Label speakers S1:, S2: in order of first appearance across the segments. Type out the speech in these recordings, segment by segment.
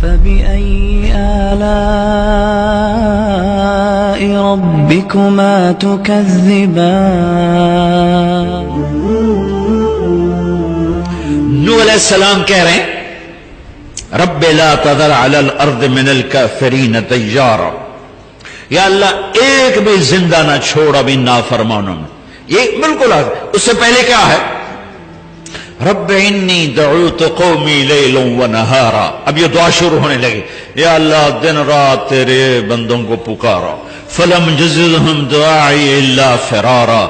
S1: فبأي آلاء ربكما تكذبان؟
S2: نوح علیہ السلام کہہ رہے ہیں رب لا تذر علی الارض من الکافرین دیارا، یا اللہ ایک بھی زندہ نہ چھوڑ ابھی نافرمانوں میں. یہ بالکل اس سے پہلے کیا ہے؟ رب انی دعوت قومی لیلا ونہارا. اب یہ دعا شروع ہونے لگی، یا اللہ دن رات تیرے بندوں کو پکارا. فلم یزدہم دعائی الا فرارا،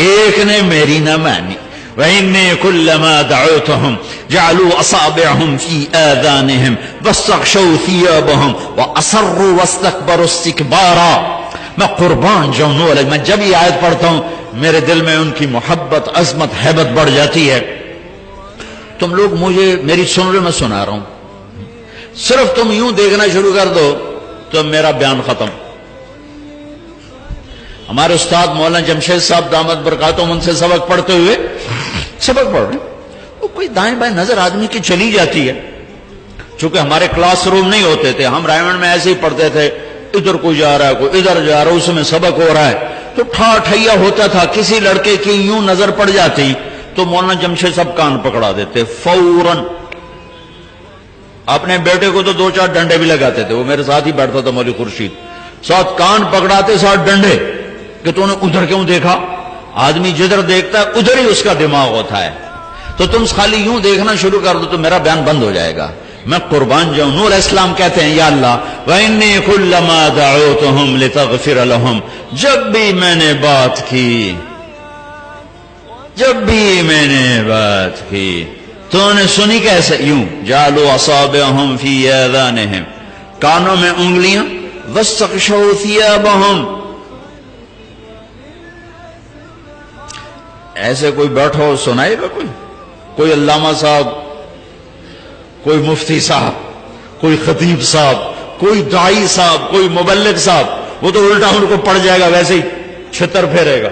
S2: ایک نے میری نہ مانی. وإني كلما دعوتهم جعلوا أصابعهم في آذانهم واستغشوا ثيابهم وأصروا واستكبروا استكبارا. میں قربان جاؤں نوح علیہ، میں جب یہ آیت پڑھتا ہوں میرے دل میں ان کی محبت، عظمت، ہیبت بڑھ جاتی ہے. تم لوگ مجھے میری سن رہے، میں سنا رہا ہوں، صرف تم یوں دیکھنا شروع کر دو تو میرا بیان ختم. ہمارے استاد مولانا جمشید صاحب دامت برکاتہم ان سے سبق پڑھتے ہوئے سبق پڑھ رہے، وہ کوئی دائیں بائیں نظر آدمی کی چلی جاتی ہے. چونکہ ہمارے کلاس روم نہیں ہوتے تھے، ہم رائمنڈ میں ایسے ہی پڑھتے تھے، ادھر کوئی جا رہا ہے کوئی ادھر جا رہا ہے، اس میں سبق ہو رہا ہے تو ٹھا ٹھیا ہوتا تھا. کسی لڑکے کی یوں نظر پڑ جاتی تو مولانا جمشید صاحب کان پکڑا دیتے فوراً. اپنے بیٹے کو تو 2-4 ڈنڈے بھی لگاتے تھے، وہ میرے ساتھ ہی بیٹھتا تھا مولوی خورشید، ساتھ کان پکڑاتے ساتھ ڈنڈے کہ تو نے ادھر کیوں دیکھا. آدمی جدھر دیکھتا ہے ادھر ہی اس کا دماغ ہوتا ہے. تو تم خالی یوں دیکھنا شروع کر دو تو میرا بیان بند ہو جائے گا. میں قربان جاؤں. نوح علیہ السلام کہتے ہیں یا اللہ وَإِنِّي كُلَّمَا دَعُوتُهُمْ لِتَغْفِرَ لَهُمْ، جب بھی میں نے بات کی تو نے سنی کیسے؟ یوں جعلوا اصابعهم في آذانهم، کانوں میں انگلیاں، واستغشوا ثيابهم. ایسے کوئی بیٹھو سنائے گا؟ کوئی علامہ صاحب، کوئی مفتی صاحب، کوئی خطیب صاحب، کوئی داعی صاحب، کوئی مبلغ صاحب، وہ تو الٹا ان کو پڑ جائے گا، ویسے ہی چھتر پھیرے گا.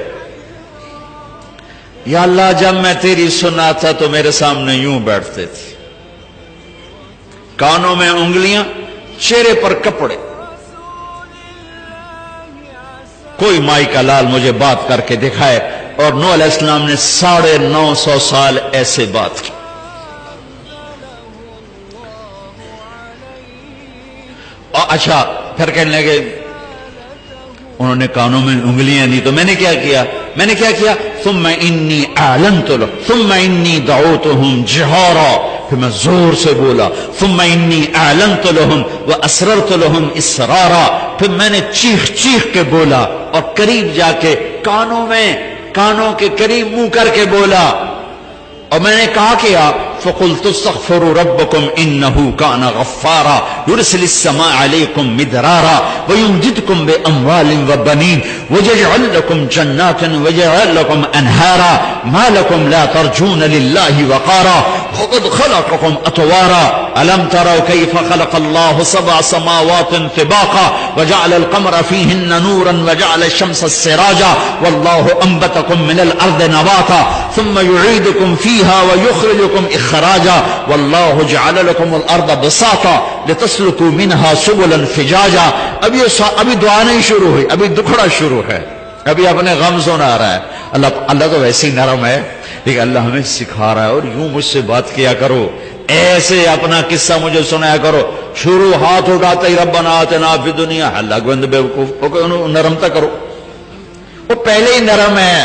S2: یا اللہ جب میں تیری سناتا تو میرے سامنے یوں بیٹھتے تھے، کانوں میں انگلیاں، چہرے پر کپڑے. کوئی مائی کا لال مجھے بات کر کے دکھائے. اور نوح علیہ السلام نے 950 سال ایسے بات کی. اور اچھا پھر کہنے لگے انہوں نے کانوں میں انگلیاں دی تو میں نے کیا کیا؟ ثم انی اعلنت لهم ثم انی دعوتهم جہارا، پھر میں زور سے بولا. ثم انی اعلنت لهم واسررت لهم اسرارا، پھر میں نے چیخ کے بولا اور قریب جا کے کانوں کے قریب منہ کر کے بولا. اور میں نے کہا کیا؟ فقلت استغفروا ربکم انه کان غفارا یرسل السماء علیکم مدرارا ویمددکم باموال وبنین ویجعل لکم جنات ویجعل لکم انہارا ما لکم لا ترجون للہ وقارا وقد خلقکم اطوارا الم تروا کیف خلق اللہ 7 سماوات طباقا وجعل القمر فیہن نورا وجعل الشمس سراجا واللہ انبتکم من الارض نباتا ثم یعیدکم فیہا ویخرجکم اخراجا واللہ جعل لکم الارض بساطا لتسلکوا منہا سبلا فجاجا. ابھی دعا نہیں شروع ہوئی، ابھی دکھڑا شروع ہے، ابھی اپنے غم سنا رہا ہے. اللہ تو ویسے ہی نرم ہے، لیکن اللہ ہمیں سکھا رہا ہے. اور یوں مجھ سے بات کیا کرو، ایسے اپنا قصہ مجھے سنایا کرو. شروع ہاتھ اٹھاتا ہی ربنا آتنا فی الدنیا، اللہ گوند بیوقوف، نرمتا کرو. وہ پہلے ہی نرم ہے،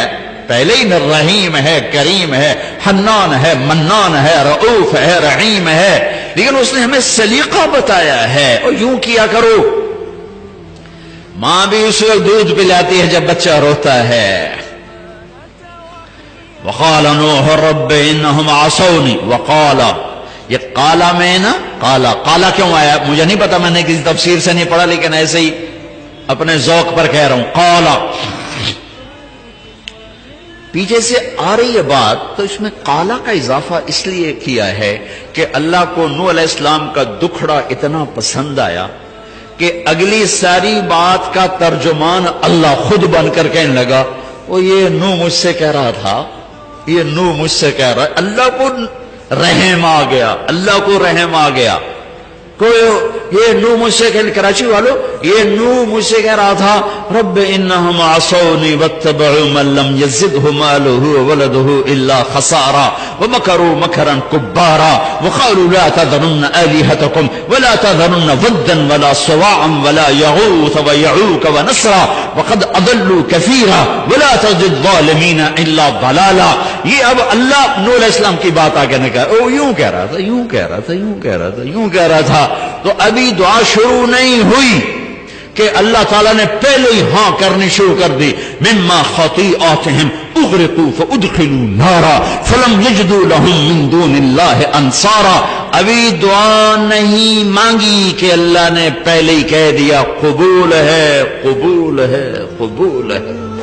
S2: پہلے ہی رحیم ہے، کریم ہے، حنان ہے، منان ہے، رؤوف ہے، رحیم ہے. لیکن اس نے ہمیں سلیقہ بتایا ہے. اور یوں کیا کرو. ماں بھی اس وقت دودھ پلاتی ہے جب بچہ روتا ہے. وقال نوح رب انہم عصونی. وقال، یہ قالا میں نا، قالا کیوں آیا مجھے نہیں پتا، میں نے کسی تفسیر سے نہیں پڑھا، لیکن ایسے ہی اپنے ذوق پر کہہ رہا ہوں. قالا پیچھے سے آ رہی ہے بات، تو اس میں قالا کا اضافہ اس لیے کیا ہے کہ اللہ کو نوح علیہ السلام کا دکھڑا اتنا پسند آیا کہ اگلی ساری بات کا ترجمان اللہ خود بن کر کہنے لگا وہ یہ نوح مجھ سے کہہ رہا تھا، یہ نوح مجھ سے کہہ رہا ہے. اللہ کو رحم آ گیا، اللہ کو رحم آ گیا. کوئی یہ نو مجھ سے کراچی والوں، یہ نو مجھ سے کہہ رہا تھا رب انہم عصونی واتبعوا من لم یزدہ مالہ وولدہ الا خسارا ومکروا مکرا کبارا وقالوا لا تذرن آلہتکم ولا تذرن ودا ولا سواعا ولا یغوث ویعوک ونسرا وقد اضلوا کثیرا ولا تزد الظالمین الا ضلالا. یہ اب اللہ نوح علیہ السلام کی بات آگے نے کہا، او یوں کہہ رہا تھا، یوں کہہ رہا تھا، یوں کہہ رہا تھا، یوں کہہ رہا تھا. تو ابھی دعا شروع نہیں ہوئی کہ اللہ تعالیٰ نے پہلے ہی ہاں کرنی شروع کر دی. مما خطیئاتہم اغرقوا فادخلوا نارا فلم یجدوا لهم من دون اللہ انصارا. ابھی دعا نہیں مانگی کہ اللہ نے پہلے ہی کہہ دیا قبول ہے، قبول ہے، قبول ہے.